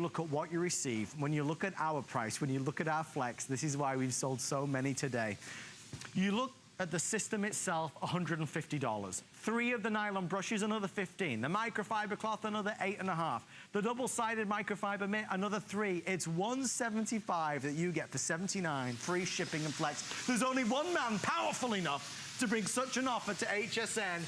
look at what you receive, when you look at our price, when you look at our Flex, this is why we've sold so many today. You look at the system itself, $150. 3 of the nylon brushes, another 15. The microfiber cloth, another 8.5. The double-sided microfiber mitt, another 3. It's $175 that you get for $79, free shipping and Flex. There's only one man powerful enough to bring such an offer to HSN.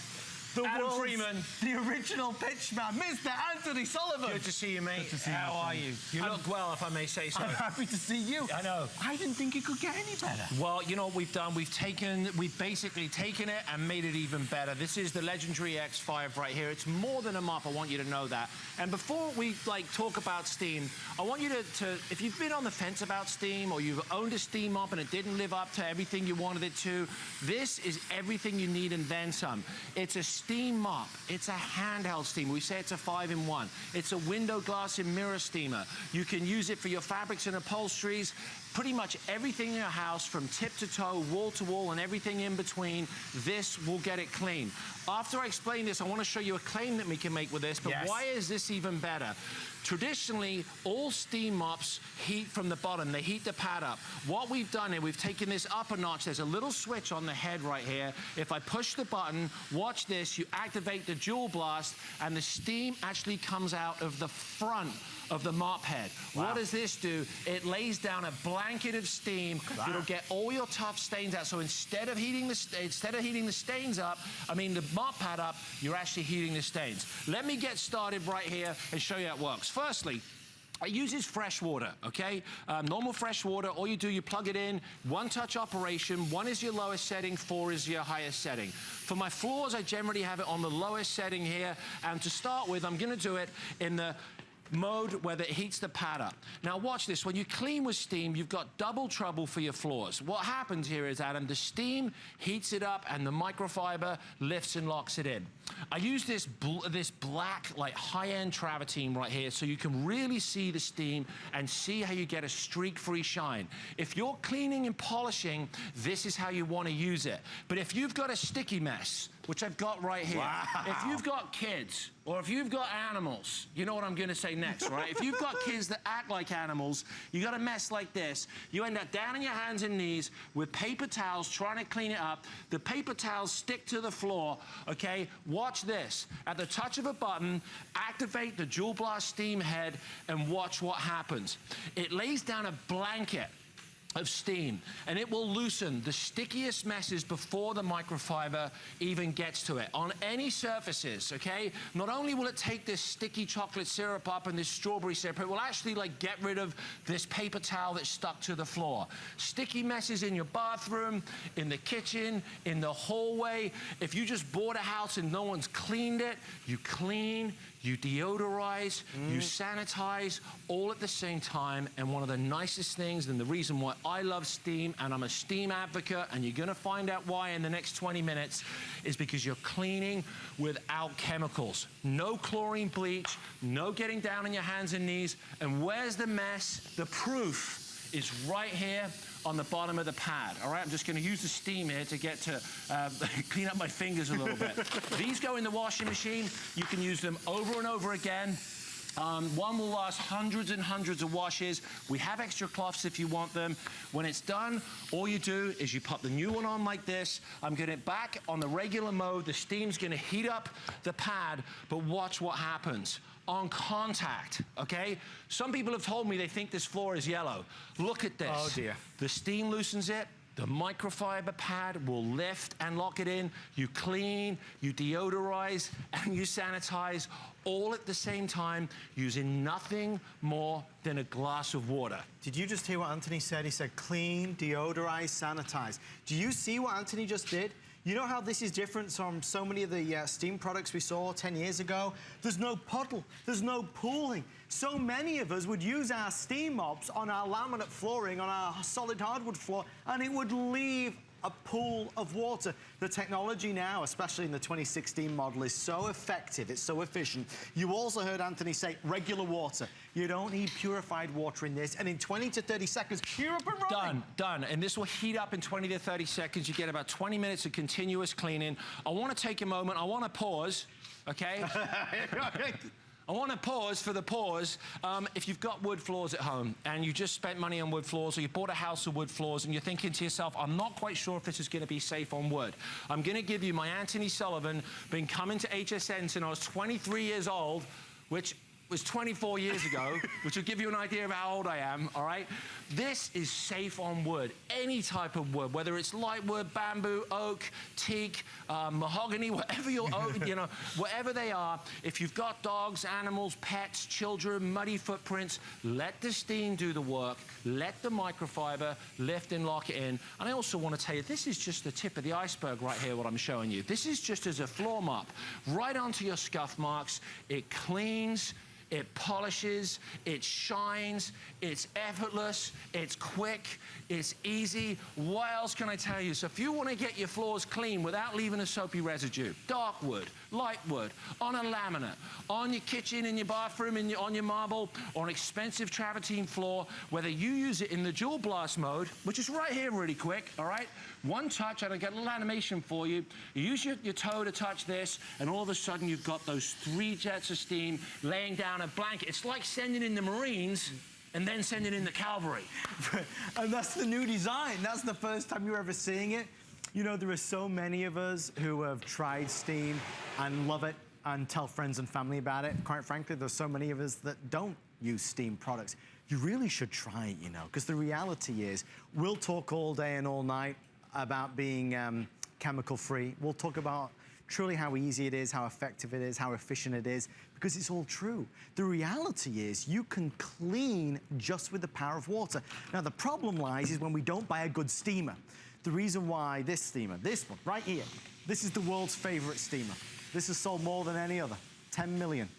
Adam Freeman. The original pitchman, Mr. Anthony Sullivan. Good to see you, mate. Good to see you. How are you? You look well, if I may say so. I'm happy to see you. I know. I didn't think it could get any better. Well, you know what we've done? We've basically taken it and made it even better. This is the legendary X5 right here. It's more than a mop, I want you to know that. And before we talk about steam, I want you to, if you've been on the fence about steam or you've owned a steam mop and it didn't live up to everything you wanted it to, this is everything you need and then some. It's a steam mop. It's a handheld steamer. We say it's a 5-in-1. It's a window glass and mirror steamer. You can use it for your fabrics and upholsteries. Pretty much everything in your house, from tip to toe, wall to wall, and everything in between, this will get it clean. After I explain this, I want to show you a claim that we can make with this, but yes. Why is this even better? Traditionally, all steam mops heat from the bottom. They heat the pad up. What we've done here, we've taken this up a notch. There's a little switch on the head right here. If I push the button, watch this, you activate the dual blast, and the steam actually comes out of the front of the mop head. Wow. What does this do? It lays down a blanket of steam. Wow. It'll get all your tough stains out. So instead of heating the stains up, the mop pad up, you're actually heating the stains. Let me get started right here and show you how it works. Firstly, it uses fresh water, okay? Normal fresh water, all you do, you plug it in, one-touch operation. 1 is your lowest setting, 4 is your highest setting. For my floors, I generally have it on the lowest setting here. And to start with, I'm gonna do it in the mode where it heats the pad up. Now watch this, when you clean with steam, you've got double trouble for your floors. What happens here is, Adam, the steam heats it up and the microfiber lifts and locks it in. I use this black, like high-end travertine right here so you can really see the steam and see how you get a streak-free shine. If you're cleaning and polishing, this is how you want to use it. But if you've got a sticky mess, which I've got right here, wow. If you've got kids, or if you've got animals, you know what I'm gonna say next, right? If you've got kids that act like animals, you got a mess like this, you end up down on your hands and knees with paper towels trying to clean it up. The paper towels stick to the floor, okay? Watch this. At the touch of a button, activate the dual blast steam head and watch what happens. It lays down a blanket of steam, and it will loosen the stickiest messes before the microfiber even gets to it on any surfaces, okay? Not only will it take this sticky chocolate syrup up and this strawberry syrup, it will actually get rid of this paper towel that's stuck to the floor. Sticky messes in your bathroom, in the kitchen, in the hallway. If you just bought a house and no one's cleaned it, you clean, you deodorize, you sanitize, all at the same time. And one of the nicest things, and the reason why I love steam, and I'm a steam advocate, and you're gonna find out why in the next 20 minutes, is because you're cleaning without chemicals. No chlorine bleach, no getting down on your hands and knees. And where's the mess? The proof is right here on the bottom of the pad. All right, I'm just gonna use the steam here to get to clean up my fingers a little bit. These go in the washing machine. You can use them over and over again. One will last hundreds and hundreds of washes. We have extra cloths if you want them. When it's done, all you do is you pop the new one on like this. I'm getting it back on the regular mode. The steam's gonna heat up the pad, but watch what happens. On contact, okay? Some people have told me they think this floor is yellow. Look at this. Oh dear. The steam loosens it. The microfiber pad will lift and lock it in. You clean, you deodorize, and you sanitize all at the same time using nothing more than a glass of water. Did you just hear what Anthony said? He said clean, deodorize, sanitize. Do you see what Anthony just did? You know how this is different from so many of the steam products we saw 10 years ago? There's no puddle, there's no pooling. So many of us would use our steam mops on our laminate flooring, on our solid hardwood floor, and it would leave a pool of water. The technology now, especially in the 2016 model, is so effective, it's so efficient. You also heard Anthony say regular water. You don't need purified water in this, and in 20 to 30 seconds, you're up and running. Done. And this will heat up in 20 to 30 seconds. You get about 20 minutes of continuous cleaning. I want to take a moment. I want to pause, okay? I want to pause for the pause. If you've got wood floors at home and you just spent money on wood floors, or you bought a house of wood floors and you're thinking to yourself, I'm not quite sure if this is going to be safe on wood, I'm going to give you my Anthony Sullivan, been coming to HSN since I was 23 years old, which was 24 years ago, which will give you an idea of how old I am, all right? This is safe on wood, any type of wood, whether it's light wood, bamboo, oak, teak, mahogany, whatever whatever they are. If you've got dogs, animals, pets, children, muddy footprints, let the steam do the work, let the microfiber lift and lock it in. And I also want to tell you, this is just the tip of the iceberg right here, what I'm showing you. This is just as a floor mop, right onto your scuff marks. It cleans, it polishes, it shines, it's effortless, it's quick, it's easy. What else can I tell you? So if you want to get your floors clean without leaving a soapy residue, dark wood, light wood, on a laminate, on your kitchen, in your bathroom, on your marble, or an expensive travertine floor, whether you use it in the dual blast mode, which is right here really quick, all right? One touch, and I get a little animation for you. You use your toe to touch this, and all of a sudden you've got those 3 jets of steam laying down a blanket. It's like sending in the Marines and then sending in the cavalry. And that's the new design. That's the first time you're ever seeing it. You know, there are so many of us who have tried steam and love it and tell friends and family about it. Quite frankly, there's so many of us that don't use steam products. You really should try it, you know, because the reality is we'll talk all day and all night about being chemical-free. We'll talk about truly how easy it is, how effective it is, how efficient it is, because it's all true. The reality is you can clean just with the power of water. Now, the problem lies is when we don't buy a good steamer. The reason why this steamer, this one right here, this is the world's favorite steamer. This has sold more than any other. 10 million.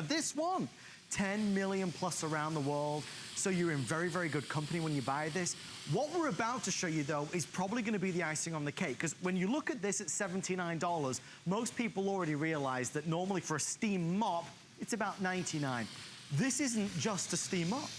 This one. 10 million plus around the world. So you're in very, very good company when you buy this. What we're about to show you, though, is probably going to be the icing on the cake, because when you look at this at $79, most people already realize that normally for a steam mop, it's about $99. This isn't just a steam mop.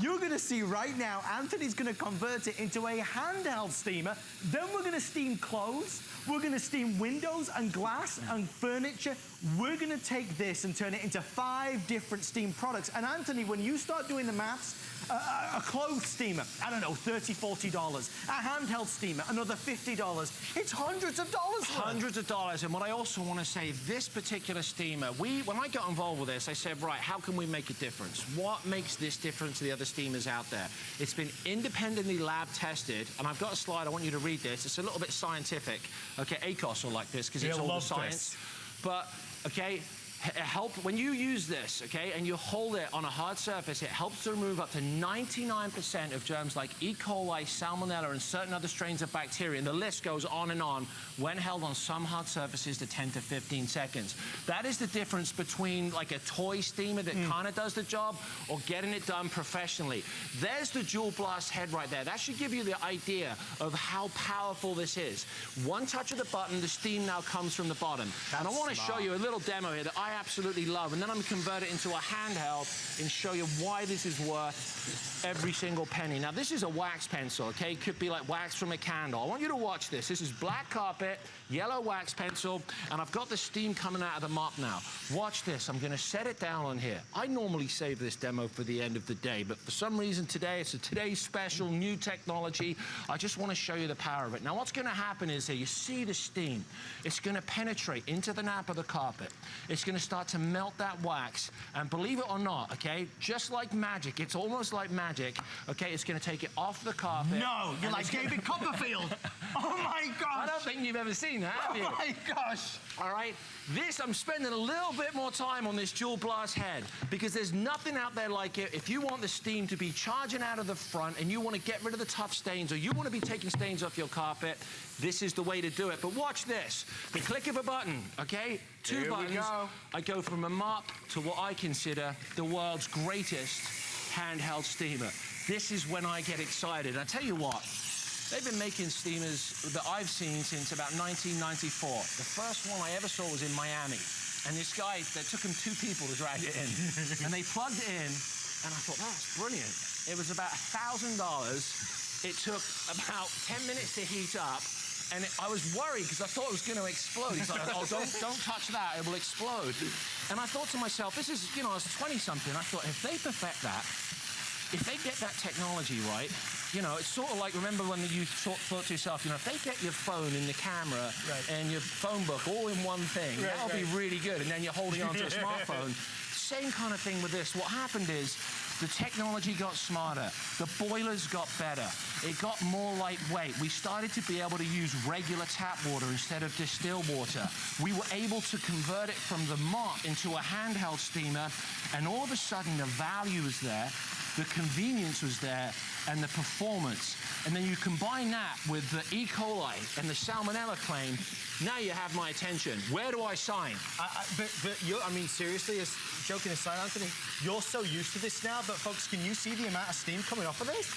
You're going to see right now, Anthony's going to convert it into a handheld steamer. Then we're going to steam clothes. We're going to steam windows and glass and furniture. We're going to take this and turn it into 5 different steam products. And Anthony, when you start doing the maths, a clothes steamer, I don't know, $30, $40. A handheld steamer, another $50. It's hundreds of dollars. Hundreds of dollars. And what I also want to say, this particular steamer, when I got involved with this, I said, right, how can we make a difference? What makes this different to the other steamers out there? It's been independently lab tested, and I've got a slide, I want you to read this. It's a little bit scientific. Okay, ACOS will like this because it's all the science. But, okay, when you use this, okay, and you hold it on a hard surface, it helps to remove up to 99% of germs like E. coli, salmonella, and certain other strains of bacteria, and the list goes on and on when held on some hard surfaces to 10 to 15 seconds. That is the difference between like a toy steamer that kind of does the job or getting it done professionally. There's the dual blast head right there. That should give you the idea of how powerful this is. One touch of the button, the steam now comes from the bottom. And I want to show you a little demo here that I absolutely love, and then I'm going to convert it into a handheld and show you why this is worth every single penny. Now, this is a wax pencil, okay? Could be like wax from a candle. I want you to watch this. This is black carpet, yellow wax pencil, and I've got the steam coming out of the mop now. Watch this. I'm going to set it down on here. I normally save this demo for the end of the day, but for some reason today, it's a today's special new technology. I just want to show you the power of it. Now, what's going to happen is here, you see the steam. It's going to penetrate into the nap of the carpet. It's going to start to melt that wax, and believe it or not, okay, just like magic, it's almost like magic, okay, it's going to take it off the carpet. No, you're like David Copperfield. Oh my gosh. I don't think you've ever seen that, have you? Oh my gosh. All right, this, I'm spending a little bit more time on this dual blast head because there's nothing out there like it. If you want the steam to be charging out of the front and you want to get rid of the tough stains, or you want to be taking stains off your carpet, this is the way to do it. But watch this, the click of a button, okay? 2 buttons, I go from a mop to what I consider the world's greatest handheld steamer. This is when I get excited. I tell you what, they've been making steamers that I've seen since about 1994. The first one I ever saw was in Miami. And this guy, that took him 2 people to drag it in. And they plugged it in, and I thought, that's brilliant. It was about $1,000. It took about 10 minutes to heat up. And I was worried because I thought it was going to explode. He's like, oh, don't touch that, it will explode. And I thought to myself, this is, you know, I was 20-something. I thought, if they perfect that, if they get that technology right, you know, it's sort of like, remember when you thought to yourself, you know, if they get your phone in the camera and your phone book all in one thing, that'll be really good. And then you're holding onto a smartphone. Same kind of thing with this. What happened is the technology got smarter. The boilers got better. It got more lightweight. We started to be able to use regular tap water instead of distilled water. We were able to convert it from the mop into a handheld steamer, and all of a sudden the value was there, the convenience was there, and the performance. And then you combine that with the E. coli and the salmonella claim, now you have my attention. Where do I sign? But you're, I mean, seriously, joking aside, Anthony, you're so used to this now, but folks, can you see the amount of steam coming off of this?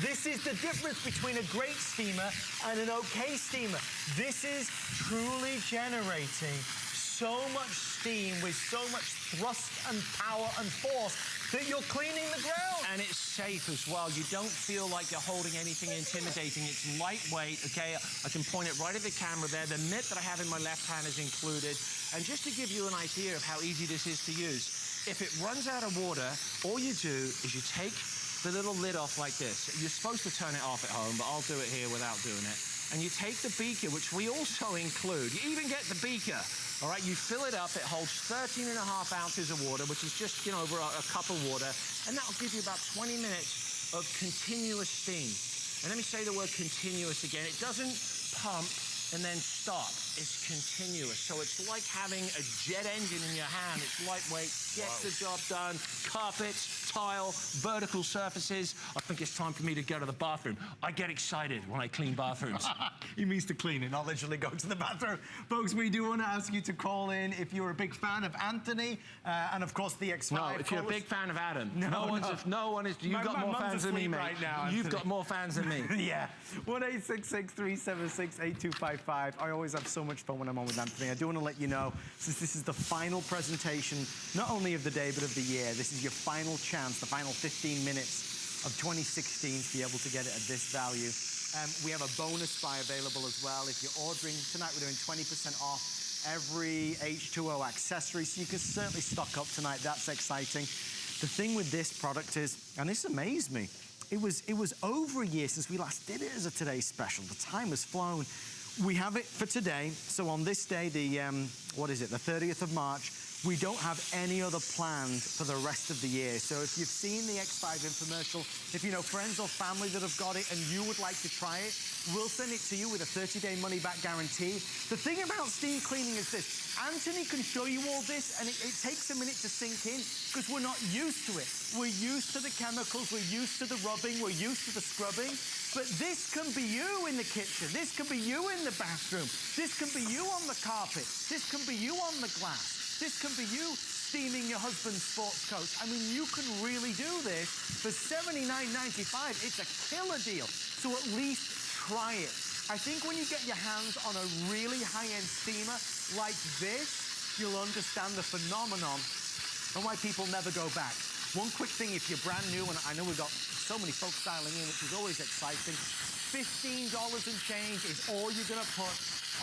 This is the difference between a great steamer and an okay steamer. This is truly generating so much steam with so much thrust and power and force that you're cleaning the ground. And it's safe as well. You don't feel like you're holding anything intimidating. It's lightweight, okay? I can point it right at the camera there. The mitt that I have in my left hand is included. And just to give you an idea of how easy this is to use, if it runs out of water, all you do is you take the little lid off like this. You're supposed to turn it off at home, but I'll do it here without doing it. And you take the beaker, which we also include. You even get the beaker. All right, you fill it up. It holds 13.5 ounces of water, which is just, you know, over a cup of water. And that'll give you about 20 minutes of continuous steam. And let me say the word continuous again. It doesn't pump and then stop. It's continuous. So it's like having a jet engine in your hand. It's lightweight, gets the job done. Carpets, tile, vertical surfaces. I think it's time for me to go to the bathroom. I get excited when I clean bathrooms. He means to clean it, not literally go to the bathroom. Folks, we do want to ask you to call in if you're a big fan of Anthony and, of course, the X5. No, if you're a big fan of Adam. No one is. You've got more fans than me, mate. Right now, you've got more fans than me. Yeah. 1-866-376-8255. I always have so much fun when I'm on with Anthony. I do want to let you know, since this is the final presentation, not only of the day, but of the year, this is your final chance, the final 15 minutes of 2016 to be able to get it at this value. We have a bonus buy available as well. If you're ordering, tonight we're doing 20% off every H2O accessory, so you can certainly stock up tonight. That's exciting. The thing with this product is, and this amazed me, it was over a year since we last did it as a Today Special. The time has flown. We have it for today. So on this day, the, what is it, the 30th of March, we don't have any other planned for the rest of the year. So if you've seen the X5 infomercial, if you know friends or family that have got it and you would like to try it, we'll send it to you with a 30-day money-back guarantee. The thing about steam cleaning is this. Anthony can show you all this, and it takes a minute to sink in because we're not used to it. We're used to the chemicals, we're used to the rubbing, we're used to the scrubbing. But this can be you in the kitchen. This can be you in the bathroom. This can be you on the carpet. This can be you on the glass. This can be you steaming your husband's sports coat. I mean, you can really do this for $79.95. It's a killer deal. So at least try it. I think when you get your hands on a really high-end steamer like this, you'll understand the phenomenon and why people never go back. One quick thing, if you're brand new, and I know we've got so many folks dialing in, which is always exciting, $15 and change is all you're going to put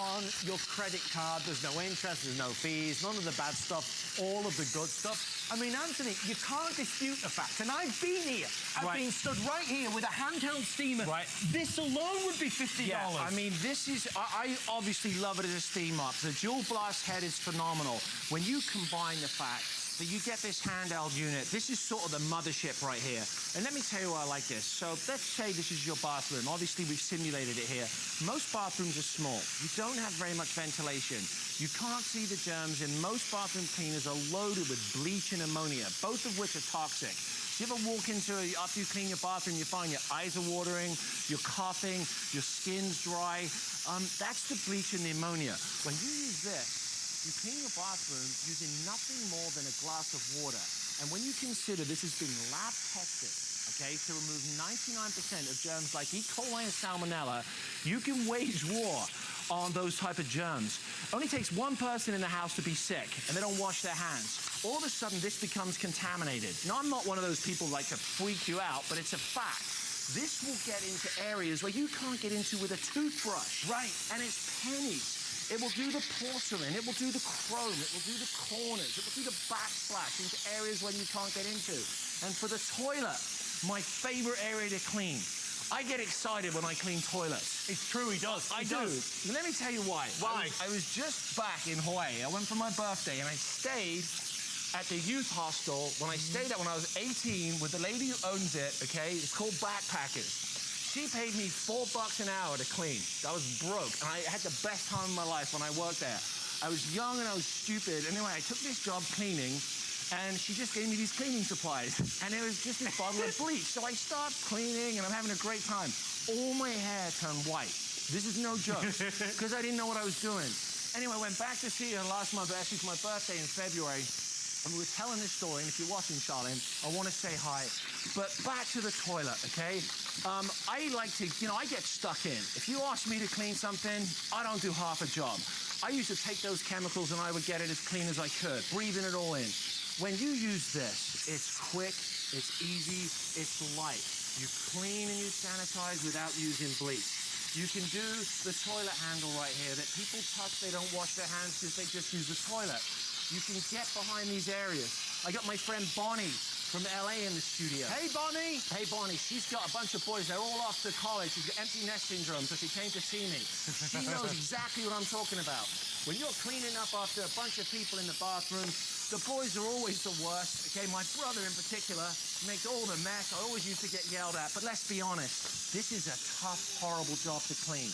on your credit card. There's no interest, there's no fees, none of the bad stuff, all of the good stuff. I mean, Anthony, you can't dispute the fact, and I've been here. I've been stood right here with a handheld steamer. This alone would be $50. Yeah, I mean, this is, I obviously love it as a steam mop. The dual blast head is phenomenal. When you combine the fact that you get this handheld unit, this is sort of the mothership right here. And let me tell you why I like this. So let's say this is your bathroom. Obviously, we've simulated it here. Most bathrooms are small. You don't have very much ventilation. You can't see the germs, and most bathroom cleaners are loaded with bleach and ammonia, both of which are toxic. So you ever walk into, after you clean your bathroom, you find your eyes are watering, you're coughing, your skin's dry. That's the bleach and the ammonia. When you use this, you clean your bathroom using nothing more than a glass of water. And when you consider this has been lab tested, okay, to remove 99% of germs like E. coli and salmonella, you can wage war on those type of germs. It only takes one person in the house to be sick and they don't wash their hands. All of a sudden, this becomes contaminated. Now, I'm not one of those people like to freak you out, but it's a fact. This will get into areas where you can't get into with a toothbrush. And it's pennies. It will do the porcelain, it will do the chrome, it will do the corners, it will do the backsplash into areas when you can't get into. And for the toilet, my favorite area to clean. I get excited when I clean toilets. It's true, he does. I do. Let me tell you why. Why? I was just back in Hawaii. I went for my birthday and I stayed at the youth hostel when I stayed there when I was 18 with the lady who owns it, okay? It's called Backpackers. She paid me $4 an hour to clean. I was broke, and I had the best time of my life when I worked there. I was young and I was stupid. Anyway, I took this job cleaning, and she just gave me these cleaning supplies. And it was just this bottle of bleach. So I start cleaning, and I'm having a great time. All my hair turned white. This is no joke, because I didn't know what I was doing. Anyway, I went back to see her last month, actually for my birthday in February. And we were telling this story, and if you're watching, Charlene, I want to say hi. But back to the toilet, okay? I like to, I get stuck in. If you ask me to clean something, I don't do half a job. I used to take those chemicals and I would get it as clean as I could, breathing it all in. When you use this, it's quick, it's easy, it's light. You clean and you sanitize without using bleach. You can do the toilet handle right here that people touch, they don't wash their hands because they just use the toilet. You can get behind these areas. I got my friend Bonnie from LA in the studio. Hey, Bonnie. Hey, Bonnie. She's got a bunch of boys. They're all off to college. She's got empty nest syndrome, so she came to see me. She knows exactly what I'm talking about. When you're cleaning up after a bunch of people in the bathroom, the boys are always the worst. Okay, my brother in particular makes all the mess. I always used to get yelled at. But let's be honest, this is a tough, horrible job to clean.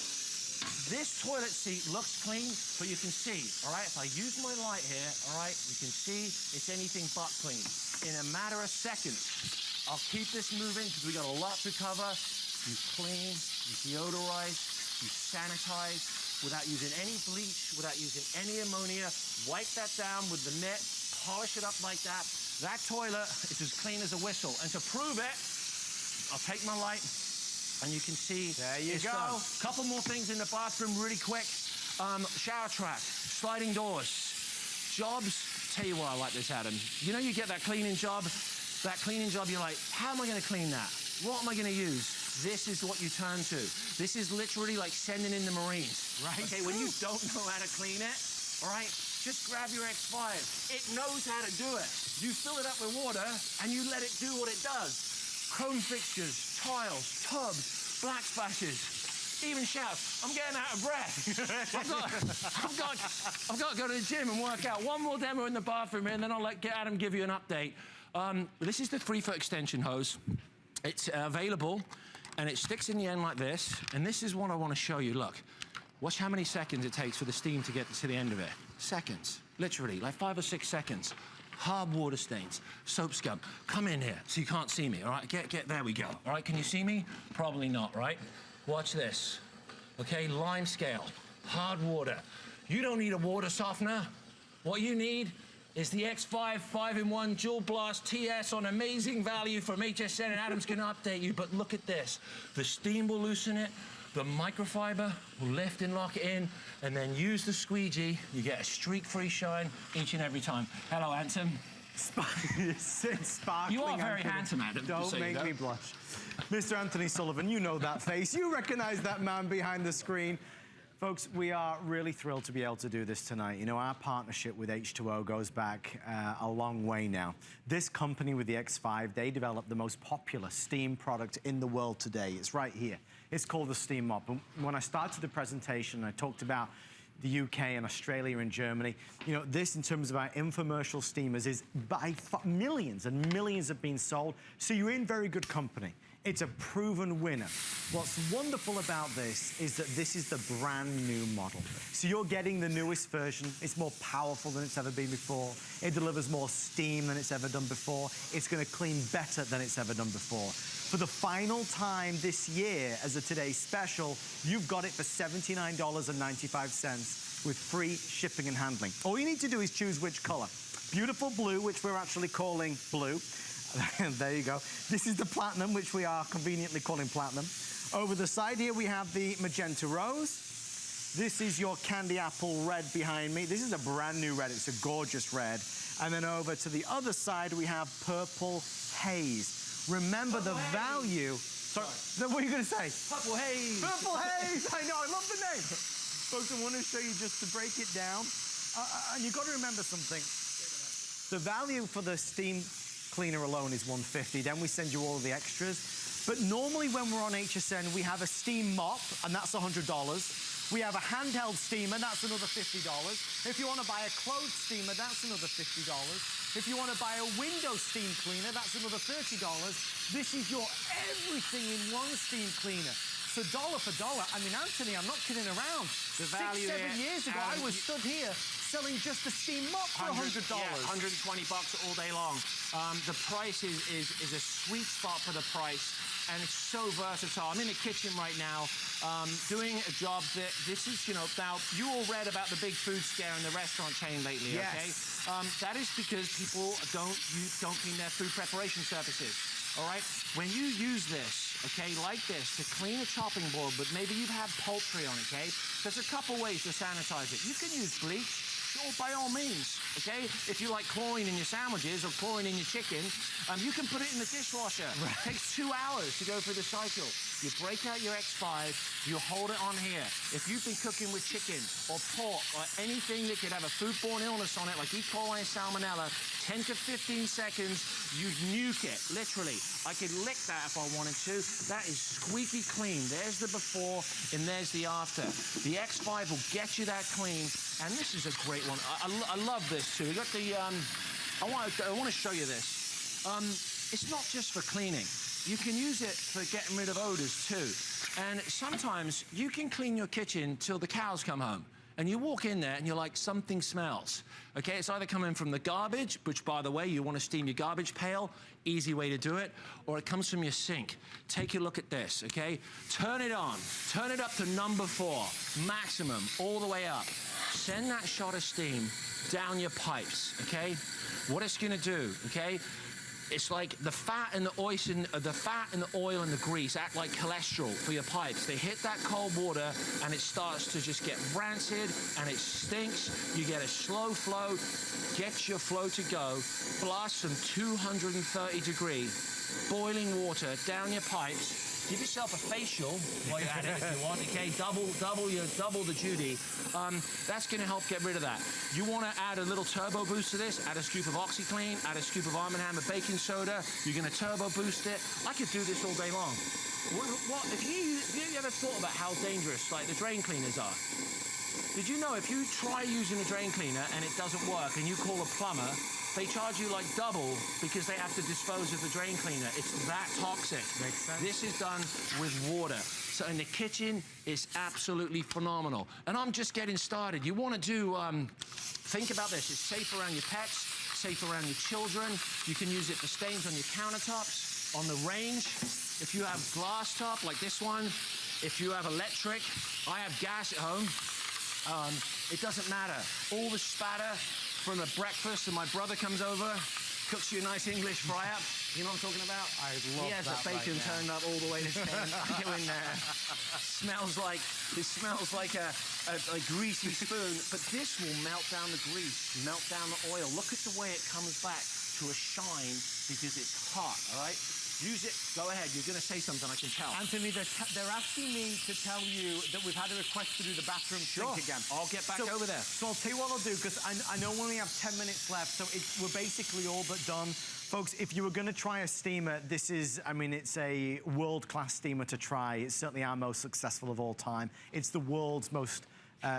This toilet seat looks clean, but you can see, all right, if I use my light here, all right, you can see it's anything but clean. In a matter of seconds, I'll keep this moving because we got a lot to cover. You clean, you deodorize, you sanitize without using any bleach, without using any ammonia. Wipe that down with the net, polish it up like that. That toilet is as clean as a whistle. And to prove it, I'll take my light. And you can see there you go. Done. Couple more things in the bathroom really quick. Shower track, sliding doors, jobs. Tell you why I like this, Adam. You know you get that cleaning job, you're like, how am I gonna clean that? What am I gonna use? This is what you turn to. This is literally like sending in the Marines, right? Okay, when you don't know how to clean it, all right, just grab your X5. It knows how to do it. You fill it up with water and you let it do what it does. Chrome fixtures, tiles, tubs, black splashes, even showers. I'm getting out of breath. I've got to go to the gym and work out. One more demo in the bathroom and then I'll let Adam give you an update. This is the 3-foot extension hose. It's available and it sticks in the end like this. And this is what I want to show you. Look, watch how many seconds it takes for the steam to get to the end of it. Seconds, literally, like 5 or 6 seconds. Hard water stains, soap scum. Come in here so you can't see me, all right? There we go. All right, can you see me? Probably not, right? Watch this. Okay, lime scale, hard water. You don't need a water softener. What you need is the X5 5-in-1 Dual Blast TS on amazing value from HSN, and Adam's gonna update you, but look at this. The steam will loosen it, the microfiber will lift and lock it in, and then use the squeegee. You get a streak-free shine each and every time. Hello, handsome. Sparkling. You are very handsome, Adam. Don't make me blush. Mr. Anthony Sullivan, you know that face. You recognize that man behind the screen. Folks, we are really thrilled to be able to do this tonight. You know, our partnership with H2O goes back a long way now. This company with the X5, they developed the most popular steam product in the world today. It's right here. It's called the Steam Mop. And when I started the presentation, I talked about the UK and Australia and Germany. You know, this in terms of our infomercial steamers is by millions and millions have been sold. So you're in very good company. It's a proven winner. What's wonderful about this is that this is the brand new model. So you're getting the newest version. It's more powerful than it's ever been before. It delivers more steam than it's ever done before. It's going to clean better than it's ever done before. For the final time this year, as a Today's Special, you've got it for $79.95 with free shipping and handling. All you need to do is choose which color. Beautiful blue, which we're actually calling blue. There you go. This is the platinum, which we are conveniently calling platinum. Over the side here, we have the magenta rose. This is your candy apple red behind me. This is a brand new red. It's a gorgeous red. And then over to the other side, we have purple haze. Remember the value. Sorry, what are you going to say? Purple haze. Purple haze. I know, I love the name. Folks, I want to show you just to break it down. And you've got to remember something. The value for the steam cleaner alone is $150. Then we send you all the extras. But normally when we're on HSN, we have a steam mop, and that's $100. We have a handheld steamer, that's another $50. If you want to buy a clothes steamer, that's another $50. If you want to buy a window steam cleaner, that's another $30. This is your everything in one steam cleaner. So dollar for dollar. I mean, Anthony, I'm not kidding around. The value 6, 7 years ago, I was stood here selling just a steam mop for $100. Yeah, $120 all day long. The price is a sweet spot for the price, and it's so versatile. I'm in the kitchen right now doing a job that this is, you know, now you all read about the big food scare in the restaurant chain lately, yes. okay? That is because people don't clean their food preparation surfaces. All right, when you use this, okay, like this, to clean a chopping board, but maybe you've had poultry on it, okay? There's a couple ways to sanitize it. You can use bleach, sure, by all means, okay? If you like chlorine in your sandwiches or chlorine in your chicken, you can put it in the dishwasher. Right. It takes 2 hours to go through the cycle. You break out your X5, you hold it on here. If you've been cooking with chicken or pork or anything that could have a foodborne illness on it, like E. coli and salmonella, 10 to 15 seconds, you nuke it, literally. I could lick that if I wanted to. That is squeaky clean. There's the before and there's the after. The X5 will get you that clean, and this is a great one. I love this too. We got the, I want to show you this. It's not just for cleaning. You can use it for getting rid of odors too. And sometimes you can clean your kitchen till the cows come home. And you walk in there and you're like, something smells. Okay, it's either coming from the garbage, which by the way, you want to steam your garbage pail, easy way to do it, or it comes from your sink. Take a look at this, okay? Turn it on, turn it up to number 4, maximum, all the way up. Send that shot of steam down your pipes, okay? What it's gonna do, okay? It's like the fat and the oil and the grease act like cholesterol for your pipes. They hit that cold water and it starts to just get rancid and it stinks. You get a slow flow, get your flow to go, blast some 230-degree boiling water down your pipes. Give yourself a facial while you're at it if you want, okay? Double the duty. That's gonna help get rid of that. You wanna add a little turbo boost to this, add a scoop of OxyClean, add a scoop of Arm & Hammer baking soda, you're gonna turbo boost it. I could do this all day long. Have you ever thought about how dangerous, like, the drain cleaners are? Did you know if you try using a drain cleaner and it doesn't work and you call a plumber, they charge you like double because they have to dispose of the drain cleaner. It's that toxic. Makes sense. This is done with water. So in the kitchen, it's absolutely phenomenal. And I'm just getting started. You want to do, think about this. It's safe around your pets, safe around your children. You can use it for stains on your countertops, on the range. If you have glass top like this one, if you have electric, I have gas at home. It doesn't matter. All the spatter from the breakfast and my brother comes over, cooks you a nice English fry-up. You know what I'm talking about? I love that. He has the bacon turned up all the way to 10. Go in there. It smells like a greasy spoon, but this will melt down the grease, melt down the oil. Look at the way it comes back to a shine because it's hot, all right? Use it. Go ahead. You're going to say something, I can tell. Anthony, they're asking me to tell you that we've had a request to do the bathroom sink again. I'll get back over there. So I'll tell you what I'll do, because I know we only have 10 minutes left, so we're basically all but done. Folks, if you were going to try a steamer, this is, I mean, it's a world-class steamer to try. It's certainly our most successful of all time. It's the world's most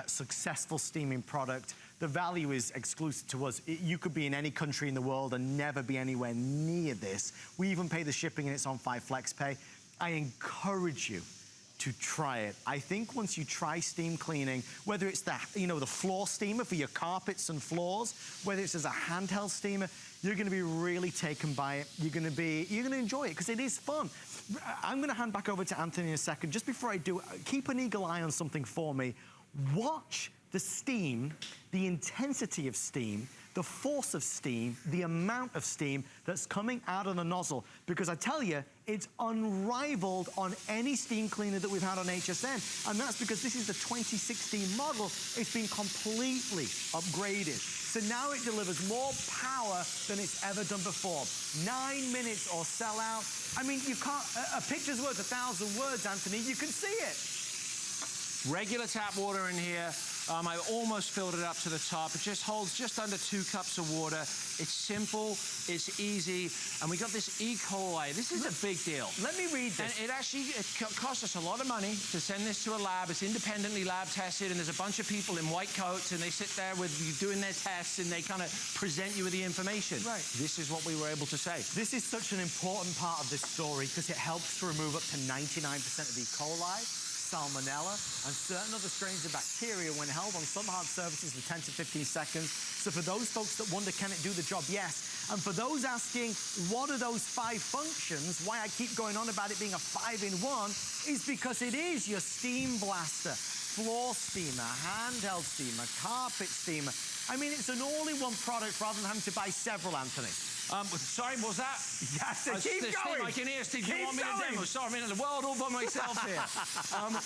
successful steaming product. The value is exclusive to us. You could be in any country in the world and never be anywhere near this. We even pay the shipping and it's on 5 FlexPay. I encourage you to try it. I think once you try steam cleaning, whether it's the, the floor steamer for your carpets and floors, whether it's as a handheld steamer, you're gonna be really taken by it. You're gonna enjoy it because it is fun. I'm gonna hand back over to Anthony in a second. Just before I do, keep an eagle eye on something for me. Watch the steam, the intensity of steam, the force of steam, the amount of steam that's coming out of the nozzle. Because I tell you, it's unrivaled on any steam cleaner that we've had on HSN. And that's because this is the 2016 model. It's been completely upgraded. So now it delivers more power than it's ever done before. 9 minutes or sell out. I mean, you can't, a picture's worth 1,000 words, Anthony. You can see it. Regular tap water in here. I almost filled it up to the top. It just holds just under 2 cups of water. It's simple, it's easy, and we got this E. coli. This is a big deal. Let me read this. And it cost us a lot of money to send this to a lab. It's independently lab tested, and there's a bunch of people in white coats, and they sit there with you doing their tests, and they kind of present you with the information. Right. This is what we were able to say. This is such an important part of this story because it helps to remove up to 99% of E. coli, salmonella, and certain other strains of bacteria when held on some hard surfaces for 10 to 15 seconds. So for those folks that wonder, can it do the job? Yes. And for those asking, what are those 5 functions? Why I keep going on about it being a 5-in-1 is because it is your steam blaster, floor steamer, handheld steamer, carpet steamer. I mean, it's an all-in-one product rather than having to buy several, Anthony. Sorry, what was that? Yes, keep going. I can hear, Steve. You want me to demo? Sorry, I'm in the world all by myself here.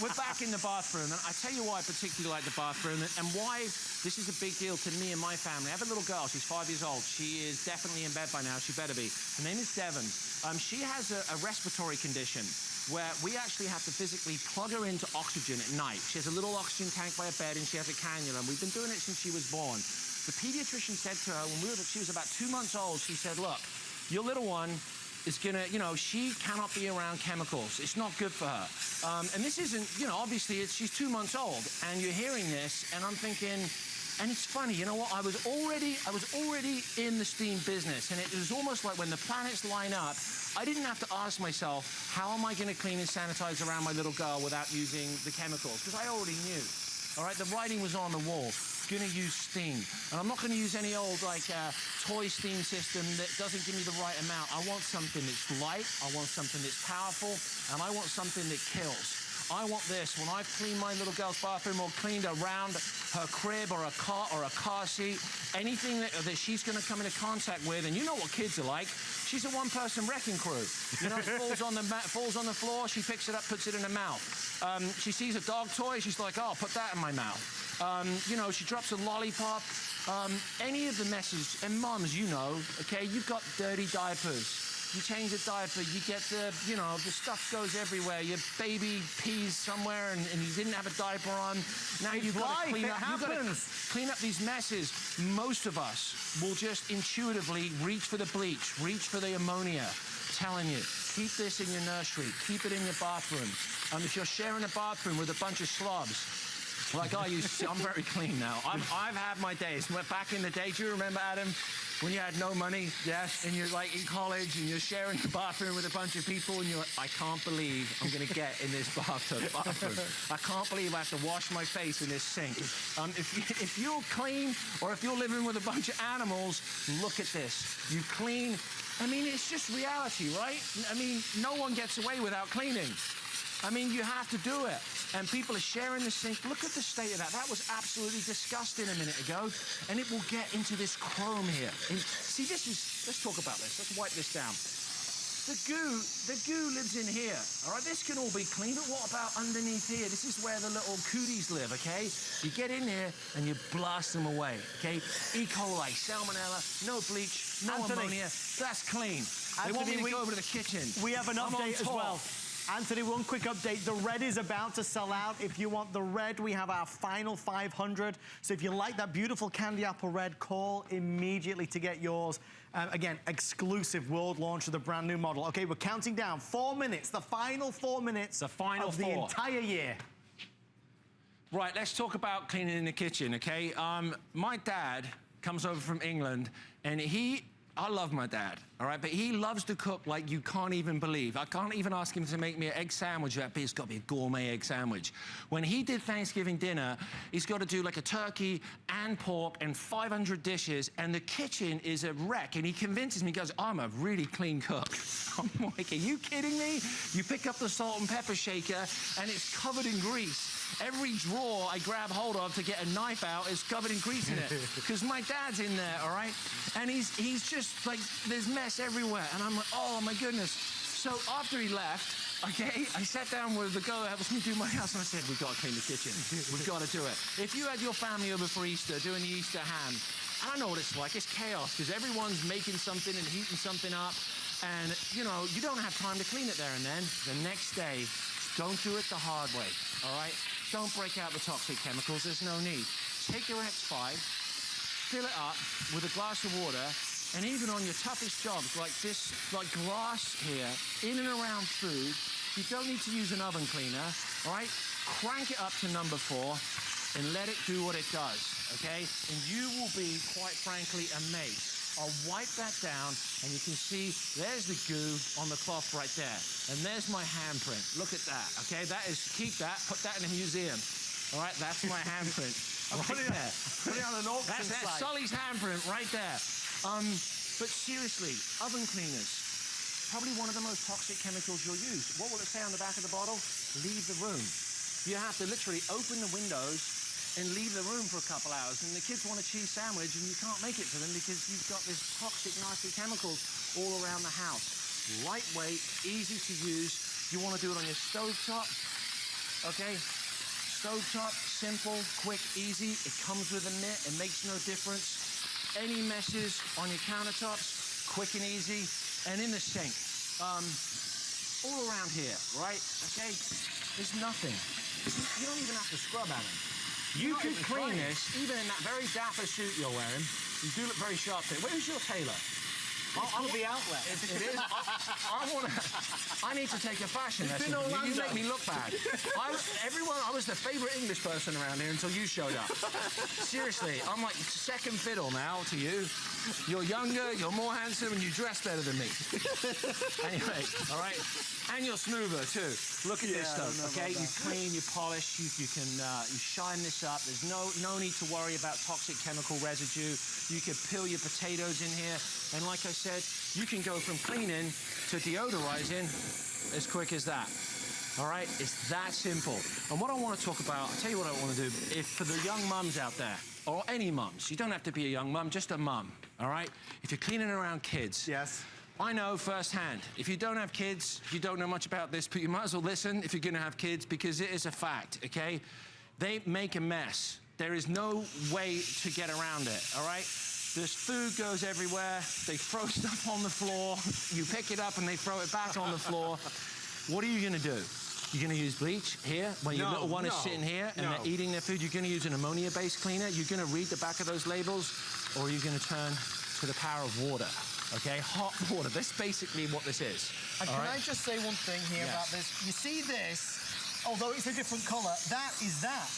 We're back in the bathroom, and I tell you why I particularly like the bathroom and why this is a big deal to me and my family. I have a little girl. She's 5 years old. She is definitely in bed by now. She better be. Her name is Devon. She has a respiratory condition where we actually have to physically plug her into oxygen at night. She has a little oxygen tank by her bed, and she has a cannula, and we've been doing it since she was born. The pediatrician said to her when she was about 2 months old, she said, look, your little one is gonna, she cannot be around chemicals. It's not good for her. And this isn't, obviously she's 2 months old, and you're hearing this, and I'm thinking, and it's funny, you know what? I was already in the steam business, and it was almost like when the planets line up, I didn't have to ask myself, how am I gonna clean and sanitize around my little girl without using the chemicals? Because I already knew. All right, the writing was on the wall. Gonna use steam. And I'm not gonna use any old, toy steam system that doesn't give me the right amount. I want something that's light, I want something that's powerful, and I want something that kills. I want this. When I've cleaned my little girl's bathroom or cleaned around her crib or a cot or a car seat, anything that she's going to come into contact with, and you know what kids are like. She's a one-person wrecking crew. It falls on the floor, she picks it up, puts it in her mouth. She sees a dog toy, she's like, oh, I'll put that in my mouth. She drops a lollipop. Any of the messes, and moms, okay, you've got dirty diapers. You change a diaper, you get the stuff goes everywhere. Your baby pees somewhere and you didn't have a diaper on. Now you've got to clean up these messes. Most of us will just intuitively reach for the bleach, reach for the ammonia. I'm telling you, keep this in your nursery, keep it in your bathroom. If you're sharing a bathroom with a bunch of slobs, like I used to, I'm very clean now. I've had my days. Back in the day, do you remember, Adam, when you had no money? Yes. And you're like in college and you're sharing the bathroom with a bunch of people and you're like, I can't believe I'm going to get in this bathroom. I can't believe I have to wash my face in this sink. If you're clean or if you're living with a bunch of animals, look at this. You clean. I mean, it's just reality, right? I mean, no one gets away without cleaning. I mean, you have to do it. And people are sharing the sink. Look at the state of that. That was absolutely disgusting a minute ago. And it will get into this chrome here. And see, let's talk about this. Let's wipe this down. The goo lives in here. All right, this can all be clean, but what about underneath here? This is where the little cooties live, okay? You get in here and you blast them away, okay? E. coli, salmonella, no bleach, no ammonia. That's clean. They want me to go over to the kitchen. We have an update as well. Anthony, one quick update. The red is about to sell out. If you want the red, we have our final 500. So if you like that beautiful candy apple red, call immediately to get yours. Again, exclusive world launch of the brand new model. Okay, we're counting down 4 minutes, the final 4 minutes of the entire year. Right, let's talk about cleaning in the kitchen, okay? My dad comes over from England, and I love my dad, all right? But he loves to cook like you can't even believe. I can't even ask him to make me an egg sandwich. It's got to be a gourmet egg sandwich. When he did Thanksgiving dinner, he's got to do like a turkey and pork and 500 dishes, and the kitchen is a wreck. And he convinces me, he goes, I'm a really clean cook. I'm like, are you kidding me? You pick up the salt and pepper shaker, and it's covered in grease. Every drawer I grab hold of to get a knife out is covered in grease in it, because my dad's in there, all right? And he's just like, there's mess everywhere. And I'm like, oh my goodness. So after he left, okay, I sat down with the girl that helps me do my house, and I said, we've got to clean the kitchen. We've got to do it. If you had your family over for Easter doing the Easter ham, I know what it's like. It's chaos, because everyone's making something and heating something up. And, you don't have time to clean it there and then. The next day, don't do it the hard way, all right? don't break out the toxic chemicals. There's no need. Take your X5, fill it up with a glass of water, and even on your toughest jobs like this, like glass here, in and around food, you don't need to use an oven cleaner, all right? Crank it up to number 4 and let it do what it does, okay? And you will be, quite frankly, amazed. I'll wipe that down, and you can see there's the goo on the cloth right there. And there's my handprint. Look at that, okay? That is, keep that, put that in a museum. All right, that's my handprint right there. Put it on an auction That's site. Sully's handprint right there. But seriously, oven cleaners, probably one of the most toxic chemicals you'll use. What will it say on the back of the bottle? Leave the room. You have to literally open the windows and leave the room for a couple hours, and the kids want a cheese sandwich and you can't make it for them because you've got this toxic, nasty chemicals all around the house. Lightweight, easy to use. You want to do it on your stovetop, okay? Stovetop, simple, quick, easy. It comes with a mitt, it makes no difference. Any messes on your countertops, quick and easy. And in the sink, all around here, right? Okay? There's nothing. You don't even have to scrub at them. You could clean this, even in that very dapper suit you're wearing. You do look very sharp there. Where's your tailor? I'll be outlet. It is. I need to take a fashion lesson. You make me look bad. I was the favourite English person around here until you showed up. Seriously, I'm like second fiddle now to you. You're younger, you're more handsome, and you dress better than me. Anyway, all right? And you're smoother, too. Look at this stuff, okay? You clean, you polish, you can you shine this up. There's no need to worry about toxic chemical residue. You can peel your potatoes in here. And like I said, you can go from cleaning to deodorizing as quick as that. All right? It's that simple. And what I want to talk about, I'll tell you what I want to do. If for the young mums out there, or any mums, you don't have to be a young mum, just a mum, all right? If you're cleaning around kids. Yes. I know firsthand. If you don't have kids, you don't know much about this, but you might as well listen if you're going to have kids because it is a fact, okay? They make a mess. There is no way to get around it, all right? This food goes everywhere. They throw stuff on the floor. You pick it up and they throw it back on the floor. What are you going to do? You're going to use bleach here, when your little one is sitting here and they're eating their food. You're going to use an ammonia-based cleaner. You're going to read the back of those labels, or you're going to turn to the power of water, okay? Hot water. That's basically what this is. And can I just say one thing here about this? You see this, although it's a different colour, that is that.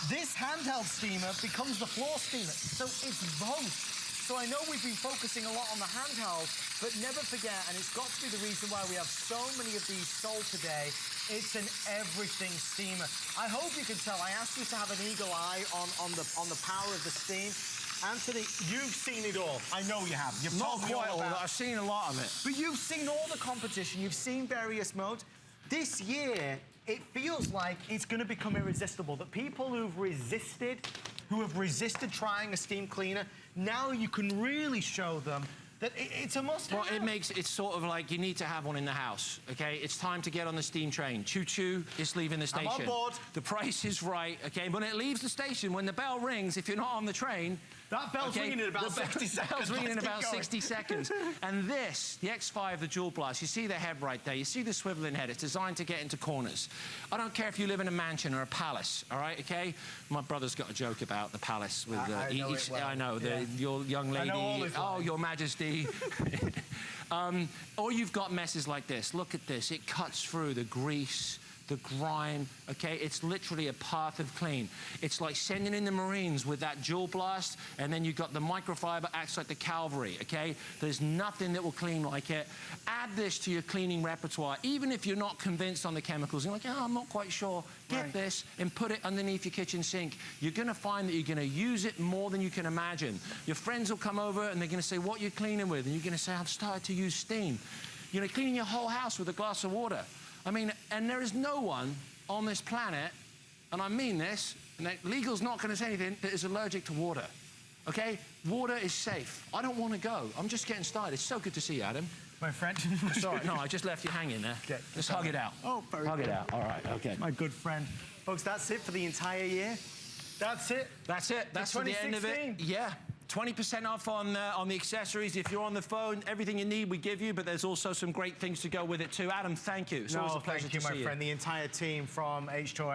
This handheld steamer becomes the floor steamer, so it's both. So I know we've been focusing a lot on the handheld, but never forget, and it's got to be the reason why we have so many of these sold today, it's an everything steamer. I hope you can tell, I asked you to have an eagle eye on the power of the steam. Anthony, you've seen it all. I know you have. You've Not told me quite all all, about but I've seen a lot of it. But you've seen all the competition, you've seen various modes. This year, it feels like it's going to become irresistible. The people who have resisted trying a steam cleaner, now you can really show them that it's a must-have. Well, it's sort of like you need to have one in the house, okay? It's time to get on the steam train. Choo-choo is leaving the station. I'm on board. The price is right, okay? When it leaves the station, when the bell rings, if you're not on the train... That bell's ringing in about 60 seconds. Bell's ringing in about Keep going. 60 seconds. And this, the X5, the Dual Blast, you see the head right there. You see the swiveling head. It's designed to get into corners. I don't care if you live in a mansion or a palace, all right, okay? My brother's got a joke about the palace with... I know it well. I know, your young lady... I know all his lines. Your Majesty. Or you've got messes like this. Look at this. It cuts through the grease, the grime, okay? It's literally a path of clean. It's like sending in the Marines with that Dual Blast, and then you've got the microfiber acts like the cavalry, okay? There's nothing that will clean like it. Add this to your cleaning repertoire, even if you're not convinced on the chemicals. You're like, oh, I'm not quite sure. Get this and put it underneath your kitchen sink. You're gonna find that you're gonna use it more than you can imagine. Your friends will come over and they're gonna say, what are you cleaning with? And you're gonna say, I've started to use steam. You're gonna clean your whole house with a glass of water. I mean, and there is no one on this planet, and I mean this, and legal's not going to say anything, that is allergic to water, okay? Water is safe. I don't want to go. I'm just getting started. It's so good to see you, Adam. My friend. Sorry, no, I just left you hanging there. Okay. Just hug it out. Oh, very Hug good. it out. All right, okay. My good friend. Folks, that's it for the entire year. That's it. That's it. That's for the end of it. Yeah. 20% off on the accessories. If you're on the phone, everything you need we give you, but there's also some great things to go with it too. Adam, thank you. It's always a pleasure to see you. Thank you, my friend. The entire team from H2O